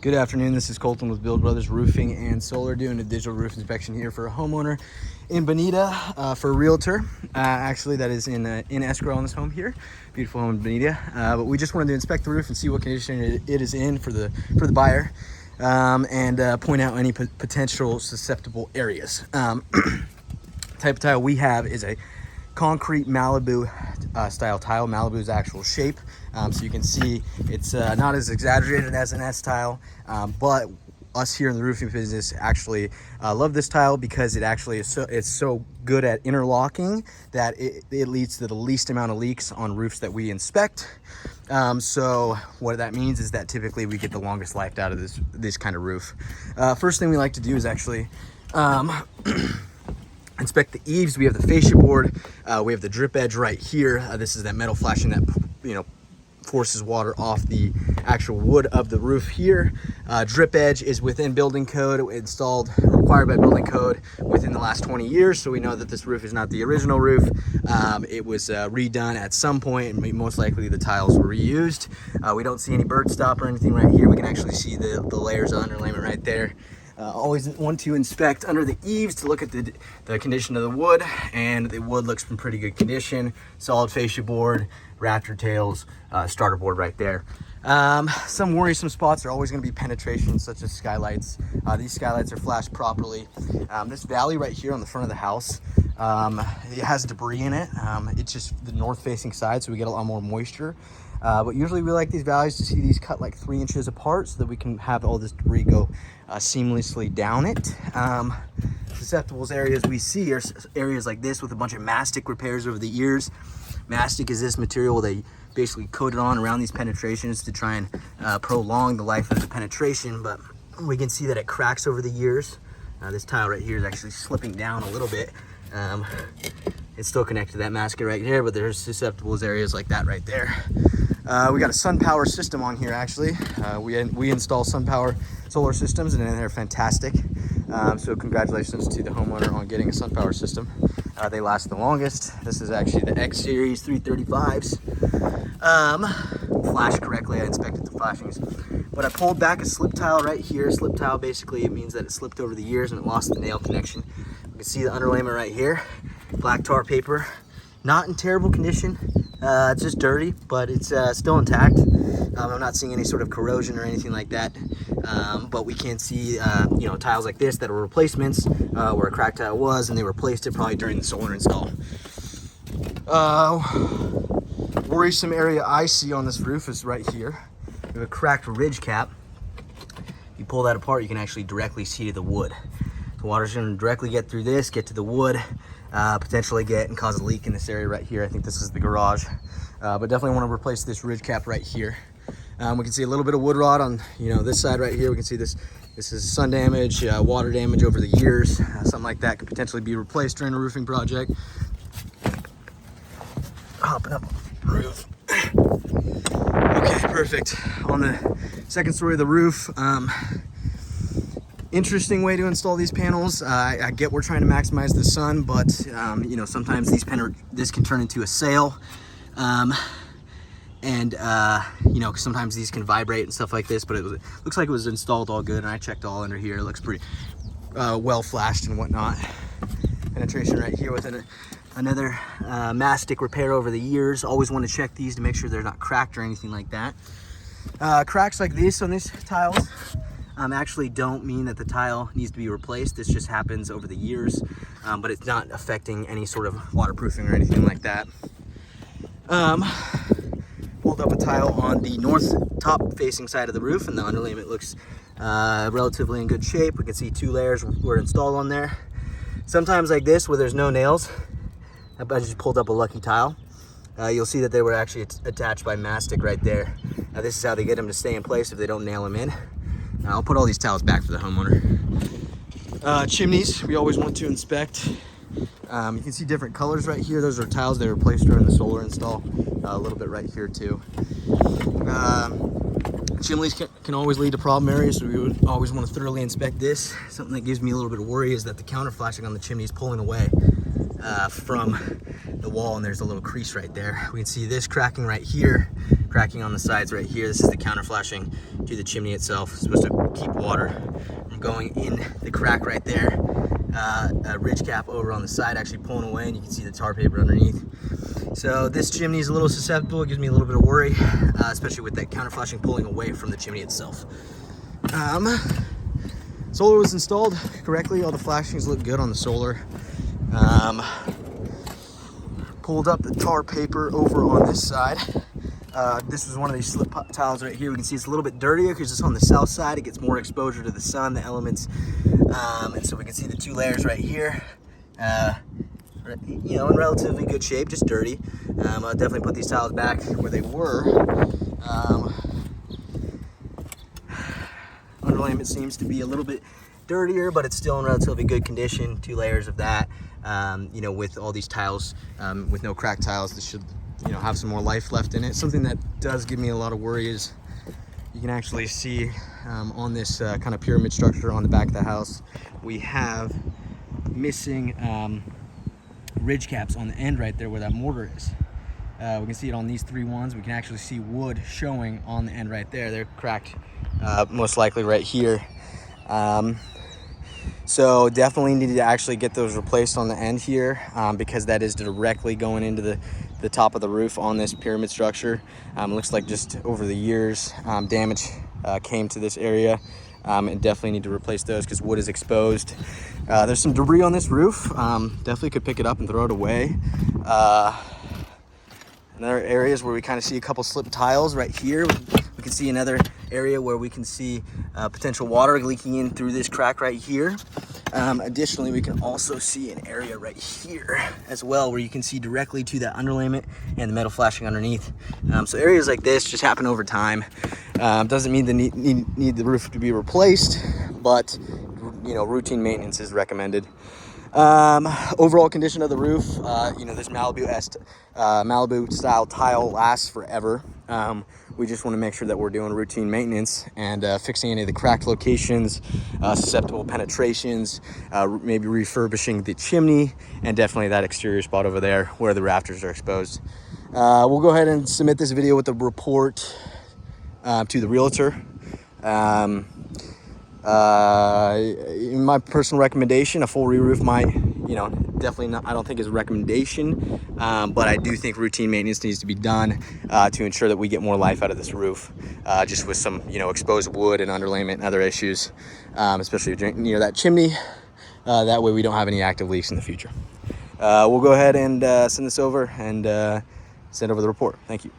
Good afternoon, this is Colton with Build Brothers Roofing and Solar, doing a digital roof inspection here for a homeowner in Bonita for a realtor. Actually, that is in escrow on this home here. Beautiful home in Bonita. But we just wanted to inspect the roof and see what condition it is in for the buyer, and point out any potential susceptible areas. Type of tile we have is a concrete Malibu style tile. Malibu's actual shape, so you can see it's not as exaggerated as an S tile, but us here in the roofing business actually love this tile because it actually is so good at interlocking that it leads to the least amount of leaks on roofs that we inspect. So what that means is that typically we get the longest life out of this kind of roof. First thing we like to do is actually inspect the eaves. We have the fascia board. We have the drip edge right here. This is that metal flashing that, forces water off the actual wood of the roof here. Drip edge is within building code, required by building code within the last 20 years. So we know that this roof is not the original roof. It was redone at some point, and most likely the tiles were reused. We don't see any bird stop or anything right here. We can actually see the layers of underlayment right there. Always want to inspect under the eaves to look at the condition of the wood, and the wood looks in pretty good condition. Solid fascia board, rafter tails, starter board right there. Some worrisome spots are always going to be penetrations, such as skylights. These skylights are flashed properly. This valley right here on the front of the house, it has debris in it. It's just the north facing side, so we get a lot more moisture. But usually we like these valleys to see these cut like 3 inches apart so that we can have all this debris go seamlessly down it. Susceptibles areas we see are areas like this with a bunch of mastic repairs over the years. Mastic is this material they basically coated on around these penetrations to try and prolong the life of the penetration, but we can see that it cracks over the years. This tile right here is actually slipping down a little bit. It's still connected to that mastic right here, but there's susceptibles areas like that right there. We got a SunPower system on here actually. We install SunPower solar systems and they're fantastic. So congratulations to the homeowner on getting a SunPower system. They last the longest. This is actually the X Series 335s. Flashed correctly, I inspected the flashings. But I pulled back a slip tile right here. Slip tile basically it means that it slipped over the years and it lost the nail connection. You can see the underlayment right here. Black tar paper, not in terrible condition. It's just dirty, but it's still intact. I'm not seeing any sort of corrosion or anything like that. But we can see, tiles like this that are replacements, where a cracked tile was, and they replaced it probably during the solar install. Worrisome area I see on this roof is right here. We have a cracked ridge cap. You pull that apart, you can actually directly see the wood. The water's going to directly get through this, get to the wood, potentially get and cause a leak in this area right here. I think this is the garage, but definitely want to replace this ridge cap right here. We can see a little bit of wood rot on this side right here. We can see this is sun damage, water damage over the years. Something like that could potentially be replaced during a roofing project. Hopping up the roof. Okay, perfect. On the second story of the roof, interesting way to install these panels. I get we're trying to maximize the sun, but sometimes this can turn into a sail, and sometimes these can vibrate and stuff like this. But looks like it was installed all good, and I checked all under here. It looks pretty well flashed and whatnot. Penetration right here with another mastic repair over the years. Always want to check these to make sure they're not cracked or anything like that. Cracks like this on these tiles actually don't mean that the tile needs to be replaced. This just happens over the years, but it's not affecting any sort of waterproofing or anything like that. Pulled up a tile on the north top facing side of the roof, and the underlayment looks relatively in good shape. We can see 2 layers were installed on there. Sometimes like this where there's no nails, I just pulled up a lucky tile. You'll see that they were actually attached by mastic right there. This is how they get them to stay in place if they don't nail them in. I'll put all these tiles back for the homeowner. Chimneys, we always want to inspect. You can see different colors right here. Those are tiles they replaced during the solar install. A little bit right here too. Chimneys can always lead to problem areas, so we would always want to thoroughly inspect this. Something that gives me a little bit of worry is that the counter flashing on the chimney is pulling away from the wall, and there's a little crease right there. We can see this cracking right here, cracking on the sides right here. This is the counter flashing to the chimney itself. It's supposed to keep water from going in the crack right there. A ridge cap over on the side actually pulling away, and you can see the tar paper underneath. So this chimney is a little susceptible. It gives me a little bit of worry, especially with that counter flashing pulling away from the chimney itself. Solar was installed correctly. All the flashings look good on the solar. Pulled up the tar paper over on this side. This was one of these slip tiles right here. We can see it's a little bit dirtier because it's on the south side. It gets more exposure to the sun, the elements. And so we can see the two layers right here. You know, in relatively good shape, just dirty. I'll definitely put these tiles back where they were. Underlayment seems to be a little bit dirtier, but it's still in relatively good condition. Two layers of that. You know, with all these tiles, with no cracked tiles, this should, you know, have some more life left in it. Something that does give me a lot of worry is you can actually see on this kind of pyramid structure on the back of the house, we have missing ridge caps on the end right there where that mortar is. We can see it on these three ones. We can actually see wood showing on the end right there. They're cracked, most likely right here. So definitely need to actually get those replaced on the end here, because that is directly going into the top of the roof on this pyramid structure. Looks like just over the years, damage came to this area, and definitely need to replace those because wood is exposed. There's some debris on this roof. Definitely could pick it up and throw it away. Another areas where we kind of see a couple slip tiles right here. We can see another area where we can see potential water leaking in through this crack right here. Additionally, we can also see an area right here as well where you can see directly to that underlayment and the metal flashing underneath. So areas like this just happen over time. Doesn't mean need the roof to be replaced, but you know, routine maintenance is recommended. Overall condition of the roof, you know, this Malibu style tile lasts forever. We just want to make sure that we're doing routine maintenance and fixing any of the cracked locations, susceptible penetrations, maybe refurbishing the chimney, and definitely that exterior spot over there where the rafters are exposed. We'll go ahead and submit this video with a report to the realtor. In my personal recommendation, a full re-roof might, you know, definitely not, I don't think is a recommendation, but I do think routine maintenance needs to be done to ensure that we get more life out of this roof, just with some, you know, exposed wood and underlayment and other issues, especially near that chimney. That way we don't have any active leaks in the future. We'll go ahead and send this over and send over the report. Thank you.